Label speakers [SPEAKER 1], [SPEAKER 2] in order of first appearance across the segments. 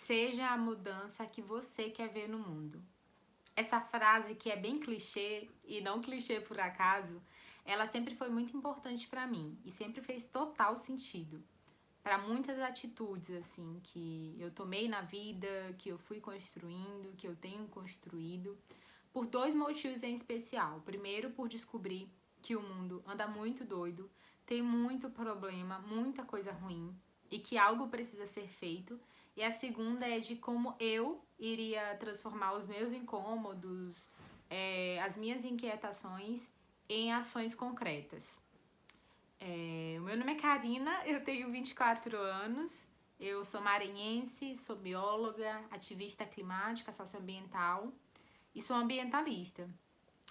[SPEAKER 1] seja a mudança que você quer ver no mundo. Essa frase que é bem clichê, e não clichê por acaso, ela sempre foi muito importante pra mim e sempre fez total sentido para muitas atitudes assim que eu tomei na vida, que eu fui construindo, que eu tenho construído, por dois motivos em especial. Primeiro, por descobrir que o mundo anda muito doido, tem muito problema, muita coisa ruim e que algo precisa ser feito. E a segunda é de como eu iria transformar os meus incômodos, as minhas inquietações em ações concretas. O meu nome é Karina, eu tenho 24 anos, eu sou maranhense, sou bióloga, ativista climática, socioambiental e sou ambientalista.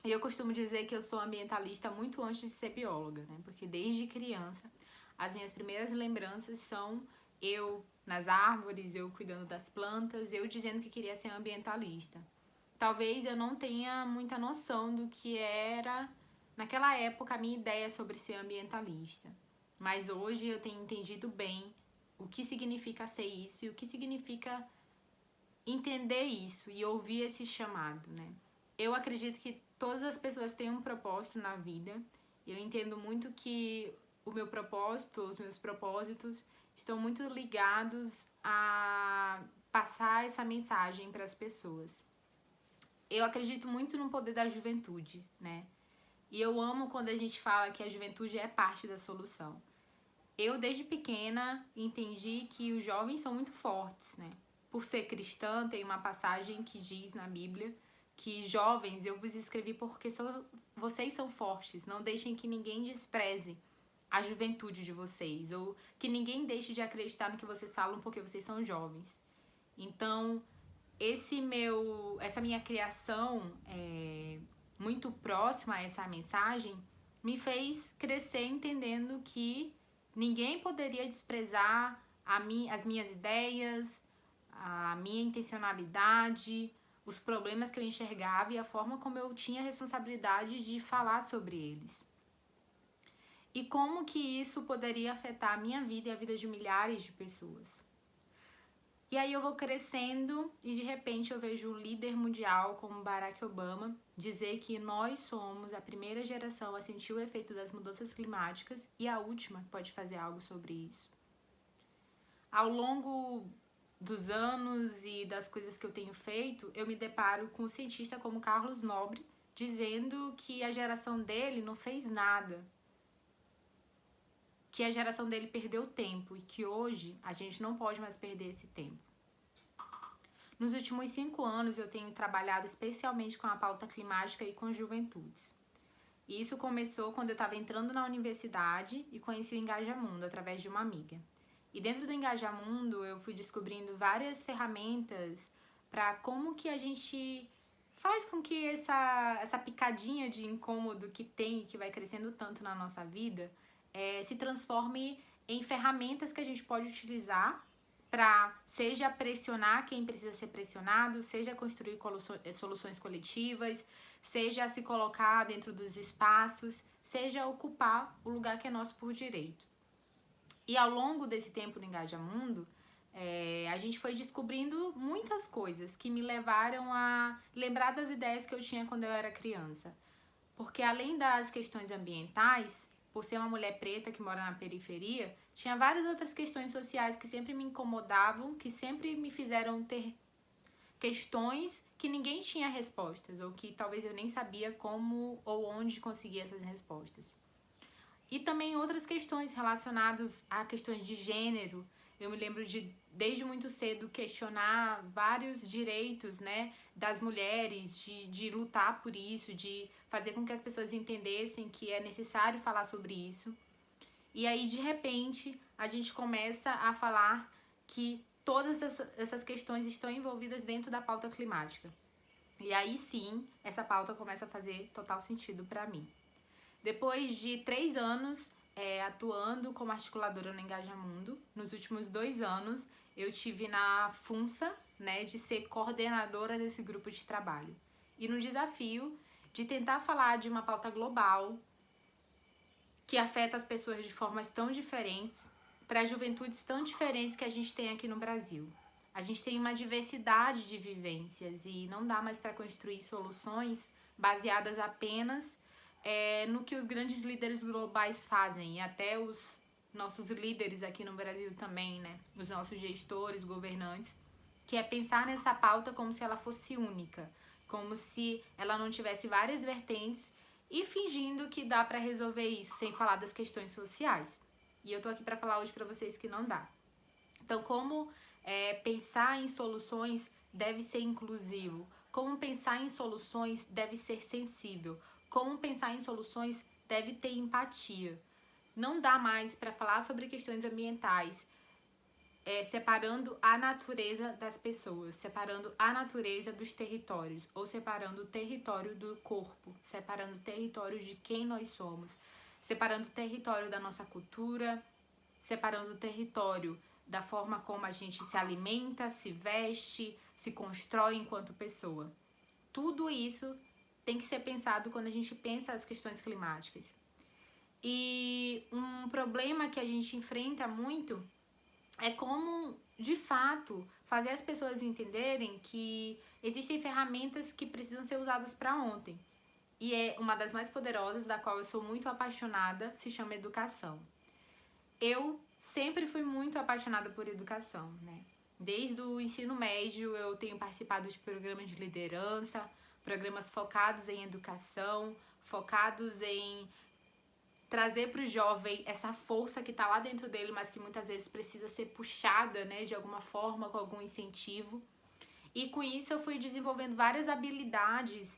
[SPEAKER 1] E eu costumo dizer que eu sou ambientalista muito antes de ser bióloga, né? Porque desde criança as minhas primeiras lembranças são eu nas árvores, eu cuidando das plantas, eu dizendo que queria ser ambientalista. Talvez eu não tenha muita noção do que era, naquela época, a minha ideia sobre ser ambientalista. Mas hoje eu tenho entendido bem o que significa ser isso e o que significa entender isso e ouvir esse chamado, né? Eu acredito que todas as pessoas têm um propósito na vida. Eu entendo muito que o meu propósito, os meus propósitos estão muito ligados a passar essa mensagem para as pessoas. Eu acredito muito no poder da juventude, né? E eu amo quando a gente fala que a juventude é parte da solução. Eu, desde pequena, entendi que os jovens são muito fortes, né? Por ser cristã, tem uma passagem que diz na Bíblia que jovens, eu vos escrevi porque vocês são fortes, não deixem que ninguém despreze a juventude de vocês, ou que ninguém deixe de acreditar no que vocês falam porque vocês são jovens. Então, essa minha criação muito próxima a essa mensagem me fez crescer entendendo que ninguém poderia desprezar as minhas ideias, a minha intencionalidade, os problemas que eu enxergava e a forma como eu tinha a responsabilidade de falar sobre eles. E como que isso poderia afetar a minha vida e a vida de milhares de pessoas. E aí eu vou crescendo e de repente eu vejo um líder mundial como Barack Obama dizer que nós somos a primeira geração a sentir o efeito das mudanças climáticas e a última que pode fazer algo sobre isso. Ao longo dos anos e das coisas que eu tenho feito, eu me deparo com um cientista como Carlos Nobre dizendo que a geração dele não fez nada, que a geração dele perdeu tempo e que hoje a gente não pode mais perder esse tempo. Nos últimos 5 anos eu tenho trabalhado especialmente com a pauta climática e com juventudes. E isso começou quando eu estava entrando na universidade e conheci o Engajamundo através de uma amiga. E dentro do Engajamundo eu fui descobrindo várias ferramentas para como que a gente faz com que essa picadinha de incômodo que tem e que vai crescendo tanto na nossa vida se transforme em ferramentas que a gente pode utilizar para seja pressionar quem precisa ser pressionado, seja construir soluções coletivas, seja se colocar dentro dos espaços, seja ocupar o lugar que é nosso por direito. E ao longo desse tempo no Engajamundo, a gente foi descobrindo muitas coisas que me levaram a lembrar das ideias que eu tinha quando eu era criança. Porque além das questões ambientais, por ser uma mulher preta que mora na periferia, tinha várias outras questões sociais que sempre me incomodavam, que sempre me fizeram ter questões que ninguém tinha respostas, ou que talvez eu nem sabia como ou onde conseguir essas respostas. E também outras questões relacionadas a questões de gênero. Eu me lembro de, desde muito cedo, questionar vários direitos, né, das mulheres, de lutar por isso, de fazer com que as pessoas entendessem que é necessário falar sobre isso. E aí, de repente, a gente começa a falar que todas essas questões estão envolvidas dentro da pauta climática. E aí sim, essa pauta começa a fazer total sentido para mim. Depois de 3 anos atuando como articuladora no Engajamundo, nos últimos 2 anos eu tive na função, né, de ser coordenadora desse grupo de trabalho. E no desafio de tentar falar de uma pauta global que afeta as pessoas de formas tão diferentes, para juventudes tão diferentes que a gente tem aqui no Brasil. A gente tem uma diversidade de vivências e não dá mais para construir soluções baseadas apenas no que os grandes líderes globais fazem, e até os nossos líderes aqui no Brasil também, né? Os nossos gestores, governantes, que é pensar nessa pauta como se ela fosse única, como se ela não tivesse várias vertentes e fingindo que dá para resolver isso sem falar das questões sociais. E eu tô aqui para falar hoje para vocês que não dá. Então, como pensar em soluções deve ser inclusivo, como pensar em soluções deve ser sensível, como pensar em soluções deve ter empatia. Não dá mais para falar sobre questões ambientais separando a natureza das pessoas, separando a natureza dos territórios, ou separando o território do corpo, separando o território de quem nós somos, separando o território da nossa cultura, separando o território da forma como a gente se alimenta, se veste, se constrói enquanto pessoa. Tudo isso tem que ser pensado quando a gente pensa as questões climáticas. E um problema que a gente enfrenta muito é como, de fato, fazer as pessoas entenderem que existem ferramentas que precisam ser usadas para ontem. E é uma das mais poderosas, da qual eu sou muito apaixonada, se chama educação. Eu sempre fui muito apaixonada por educação, né? Desde o ensino médio eu tenho participado de programas de liderança, programas focados em educação, focados em trazer para o jovem essa força que está lá dentro dele, mas que muitas vezes precisa ser puxada, né, de alguma forma, com algum incentivo. E com isso eu fui desenvolvendo várias habilidades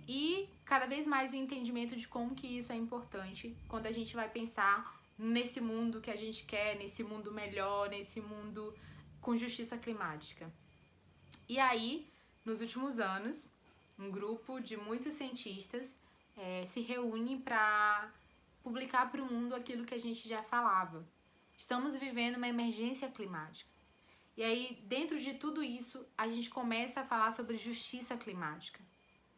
[SPEAKER 1] e cada vez mais o entendimento de como que isso é importante quando a gente vai pensar nesse mundo que a gente quer, nesse mundo melhor, nesse mundo com justiça climática. E aí, nos últimos anos, um grupo de muitos cientistas se reúne para publicar para o mundo aquilo que a gente já falava. Estamos vivendo uma emergência climática. E aí, dentro de tudo isso, a gente começa a falar sobre justiça climática,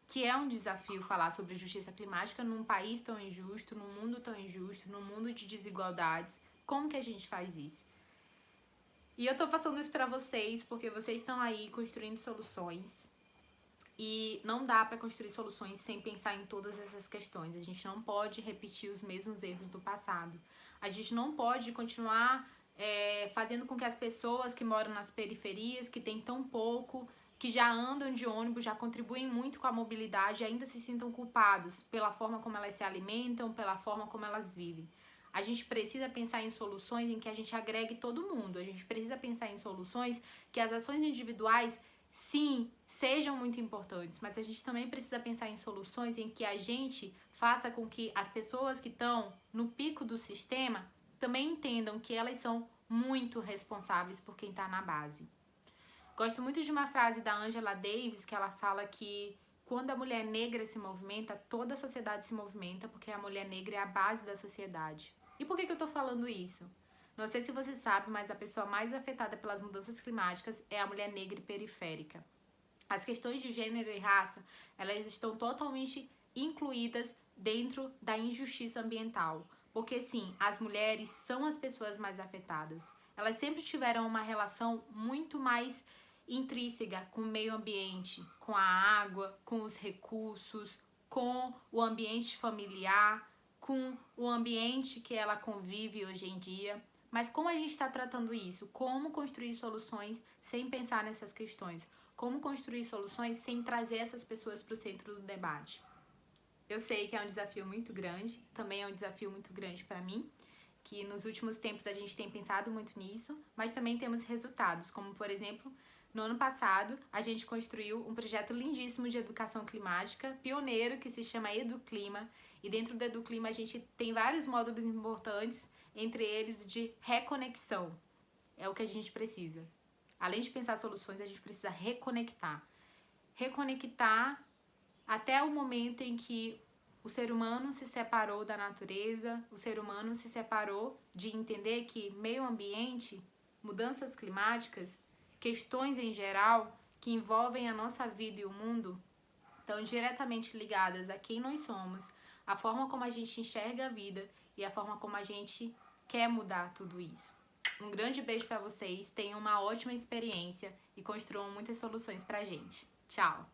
[SPEAKER 1] que é um desafio falar sobre justiça climática num país tão injusto, num mundo tão injusto, num mundo de desigualdades. Como que a gente faz isso? E eu tô passando isso para vocês porque vocês estão aí construindo soluções. E não dá para construir soluções sem pensar em todas essas questões. A gente não pode repetir os mesmos erros do passado. A gente não pode continuar fazendo com que as pessoas que moram nas periferias, que têm tão pouco, que já andam de ônibus, já contribuem muito com a mobilidade, ainda se sintam culpados pela forma como elas se alimentam, pela forma como elas vivem. A gente precisa pensar em soluções em que a gente agregue todo mundo. A gente precisa pensar em soluções que as ações individuais, sim, sejam muito importantes, mas a gente também precisa pensar em soluções em que a gente faça com que as pessoas que estão no pico do sistema também entendam que elas são muito responsáveis por quem está na base. Gosto muito de uma frase da Angela Davis, que ela fala que quando a mulher negra se movimenta, toda a sociedade se movimenta, porque a mulher negra é a base da sociedade. E por que eu tô falando isso? Não sei se você sabe, mas a pessoa mais afetada pelas mudanças climáticas é a mulher negra e periférica. As questões de gênero e raça, elas estão totalmente incluídas dentro da injustiça ambiental. Porque sim, as mulheres são as pessoas mais afetadas. Elas sempre tiveram uma relação muito mais intrínseca com o meio ambiente, com a água, com os recursos, com o ambiente familiar, com o ambiente que ela convive hoje em dia. Mas como a gente está tratando isso? Como construir soluções sem pensar nessas questões? Como construir soluções sem trazer essas pessoas para o centro do debate? Eu sei que é um desafio muito grande, também é um desafio muito grande para mim, que nos últimos tempos a gente tem pensado muito nisso, mas também temos resultados, como por exemplo, no ano passado a gente construiu um projeto lindíssimo de educação climática, pioneiro, que se chama Educlima, e dentro do Educlima a gente tem vários módulos importantes, entre eles de reconexão, é o que a gente precisa. Além de pensar soluções, a gente precisa reconectar. Reconectar até o momento em que o ser humano se separou da natureza, o ser humano se separou de entender que meio ambiente, mudanças climáticas, questões em geral que envolvem a nossa vida e o mundo, estão diretamente ligadas a quem nós somos, a forma como a gente enxerga a vida e a forma como a gente quer mudar tudo isso. Um grande beijo pra vocês, tenham uma ótima experiência e construam muitas soluções pra gente. Tchau!